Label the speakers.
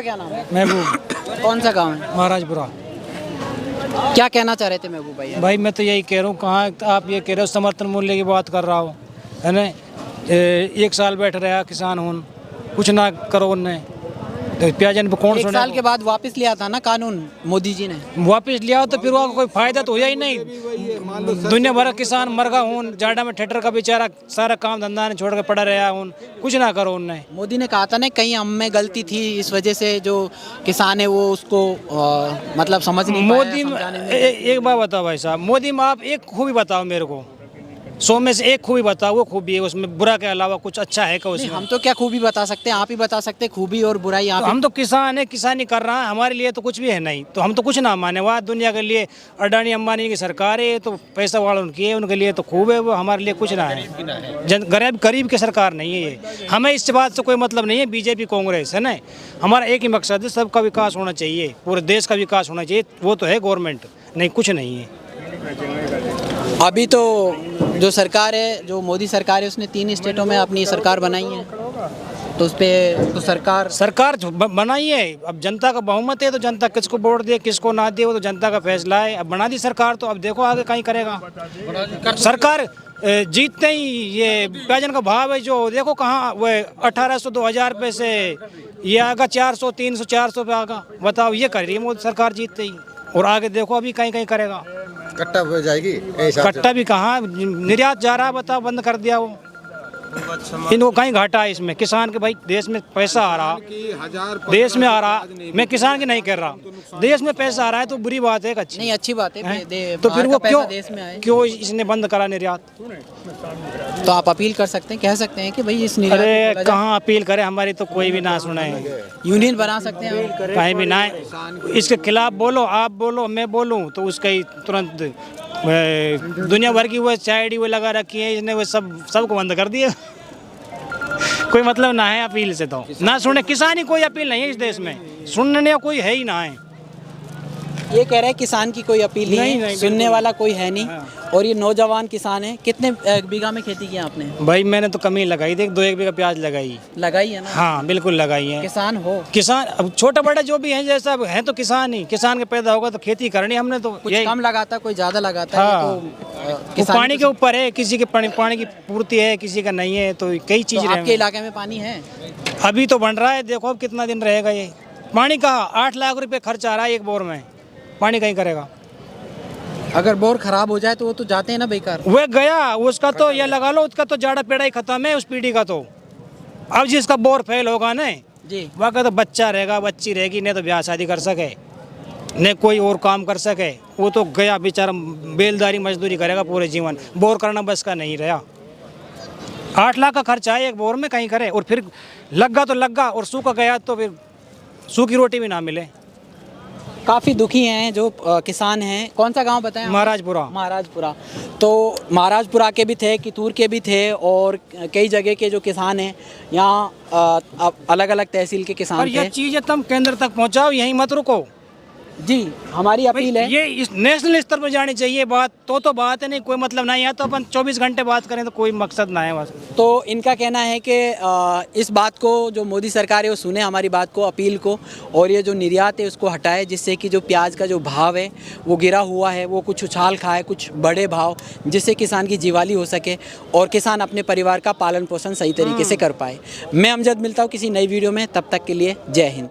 Speaker 1: आपका क्या नाम है?
Speaker 2: महबूब
Speaker 1: कौन सा गांव है?
Speaker 2: महाराजपुरा।
Speaker 1: क्या कहना चाह रहे थे महबूब भाई?
Speaker 2: भाई मैं तो यही कह रहा हूँ, कहाँ आप ये कह रहे हो समर्थन मूल्य की बात कर रहा हो, है ना। एक साल बैठ रहा किसान हूँ, कुछ ना करो उनने तो प्याजन पे कौन
Speaker 1: एक
Speaker 2: सुने।
Speaker 1: साल के बाद वापस लिया था ना कानून मोदी जी ने।
Speaker 2: वापस लिया तो फिर वहाँ कोई फायदा तो हुआ ही नहीं। दुनिया भर किसान मर गया हूँ, जाड़ा में ठेठर का बेचारा सारा काम धंधा ने छोड़ के पड़ा रहा हूँ, कुछ ना करो उनने।
Speaker 1: मोदी ने कहा था ना कहीं हम में गलती थी, इस वजह से जो किसान है वो उसको मतलब समझ नहीं पाया
Speaker 2: मोदी
Speaker 1: समझाने में।
Speaker 2: एक बात बताओ भाई साहब, मोदी में आप एक खूबी बताओ मेरे को, 100 में से एक खूबी बताओ, वो खूबी है उसमें, बुरा के अलावा कुछ अच्छा है क्या
Speaker 1: नहीं,
Speaker 2: उसमें?
Speaker 1: हम तो क्या खूबी बता सकते हैं, आप ही बता सकते हैं खूबी और बुराई आप
Speaker 2: तो
Speaker 1: ही।
Speaker 2: हम तो किसान है, किसानी कर रहा है, हमारे लिए तो कुछ भी है नहीं, तो हम तो कुछ ना माने। वहाँ दुनिया के लिए अडानी अंबानी की सरकार है, तो पैसा वाला उनकी है, उनके लिए तो खूब है, वो हमारे लिए कुछ ना है। गरीब की सरकार नहीं है ये। हमें इस बात से कोई मतलब नहीं है बीजेपी कांग्रेस, है ना। हमारा एक ही मकसद है, सबका विकास होना चाहिए, पूरे देश का विकास होना चाहिए, वो तो है गवर्नमेंट, नहीं कुछ नहीं है।
Speaker 1: अभी तो जो सरकार है, जो मोदी सरकार है, उसने 3 स्टेटों में अपनी सरकार बनाई है, तो उस पे तो सरकार
Speaker 2: बनाई है। अब जनता का बहुमत है, तो जनता किसको वोट दे किसको ना दे वो तो जनता का फैसला है। अब बना दी सरकार, तो अब देखो आगे कहीं करेगा सरकार। जीतते ही ये प्याजन का भाव है जो देखो कहाँ, वो 1800 2000 रुपये से ये आगा 400 300 400 पे आगा। बताओ, ये कर रही है मोदी सरकार जीतते ही, और आगे देखो अभी कहीं कहीं करेगा।
Speaker 3: कट्टा हो जाएगी,
Speaker 2: कट्टा भी कहाँ, निर्यात जा रहा है, बताओ बंद कर दिया वो। इनको कहीं घाटा है इसमें, किसान के भाई देश में पैसा आ रहा, देश में आ रहा, मैं किसान की नहीं कर रहा, देश में पैसा आ रहा है तो बुरी बात है, अच्छी
Speaker 1: नहीं, अच्छी बात है।
Speaker 2: तो फिर वो क्यों
Speaker 1: देश में आए,
Speaker 2: क्यों इसने बंद करा निर्यात?
Speaker 1: तो आप अपील कर सकते हैं, कह सकते हैं कि भाई इस निर्यात को
Speaker 2: अरे
Speaker 1: खोला जाए।
Speaker 2: कहाँ अपील करे, हमारी तो कोई भी ना सुने,
Speaker 1: यूनियन बना सकते हैं आप।
Speaker 2: कहीं भी ना। इसके खिलाफ बोलो, आप बोलो, मैं बोलूँ, तो उसका ही तुरंत दुनिया भर की वो चाइडी वो लगा रखी है इसने, वो सबको बंद कर दिया। कोई मतलब ना है अपील से, तो ना सुने किसान ही, कोई अपील नहीं है इस देश में, सुनने कोई है ही ना है।
Speaker 1: ये कह रहे हैं किसान की कोई अपील नहीं है, सुनने वाला कोई है नहीं। और ये नौजवान किसान है। कितने बीघा में खेती किया आपने?
Speaker 2: भाई मैंने तो कमी लगाई थी, 2-1 बीघा प्याज लगाई
Speaker 1: है ना?
Speaker 2: हाँ बिल्कुल लगाई है।
Speaker 1: किसान हो?
Speaker 2: किसान, अब छोटा बड़ा जो भी है, जैसा है तो किसान ही, किसान के पैदा होगा तो खेती करनी हमने तो।
Speaker 1: कुछ कम लगाता, कोई ज्यादा लगाता है,
Speaker 2: हाँ।
Speaker 1: तो
Speaker 2: पानी के ऊपर है, किसी के पानी की पूर्ति है, किसी का नहीं है, तो कई चीज।
Speaker 1: आपके इलाके में पानी है?
Speaker 2: अभी तो बन रहा है, देखो अब कितना दिन रहेगा ये पानी। कहा 8 लाख रुपए खर्च आ रहा है एक बोर में, पानी कहीं करेगा?
Speaker 1: अगर बोर खराब हो जाए तो वो तो जाते हैं ना बेकार।
Speaker 2: वो गया, उसका तो ये लगा लो, उसका तो जाड़ा पेड़ा ही खत्म है उस पीढ़ी का। तो अब जिसका बोर फेल होगा ना
Speaker 1: जी,
Speaker 2: वह का तो बच्चा रहेगा, बच्ची रहेगी, नहीं तो ब्याह शादी कर सके, नहीं कोई और काम कर सके, वो तो गया बेचारा, बेलदारी मजदूरी करेगा पूरे जीवन, बोर करना बस का नहीं रहा। 8 लाख का खर्चा है एक बोर में, कहीं करे, और फिर लगा तो लगा, और सूखा गया तो फिर सूखी रोटी भी ना मिले।
Speaker 1: काफ़ी दुखी हैं जो किसान हैं। कौन सा गांव बताएं?
Speaker 2: महाराजपुरा।
Speaker 1: महाराजपुरा। तो महाराजपुरा के भी थे, कितूर के भी थे, और कई जगह के जो किसान हैं यहाँ अलग अलग तहसील के किसान थे।
Speaker 2: ये चीज़ें तुम केंद्र तक पहुँचाओ, यहीं मत रुको
Speaker 1: जी। हमारी अपील है,
Speaker 2: ये इस नेशनल स्तर पर जानी चाहिए बात, तो बात है, नहीं कोई मतलब नहीं है, तो अपन 24 घंटे बात करें तो कोई मकसद ना है बस।
Speaker 1: तो इनका कहना है कि इस बात को जो मोदी सरकार है वो सुने हमारी बात को, अपील को, और ये जो निर्यात है उसको हटाए, जिससे कि जो प्याज का जो भाव है वो गिरा हुआ है, वो कुछ उछाल खाए, कुछ बड़े भाव, जिससे किसान की जीवाली हो सके और किसान अपने परिवार का पालन पोषण सही तरीके से कर पाए। मैं अमजद मिलता हूँ किसी नई वीडियो में, तब तक के लिए जय हिंद।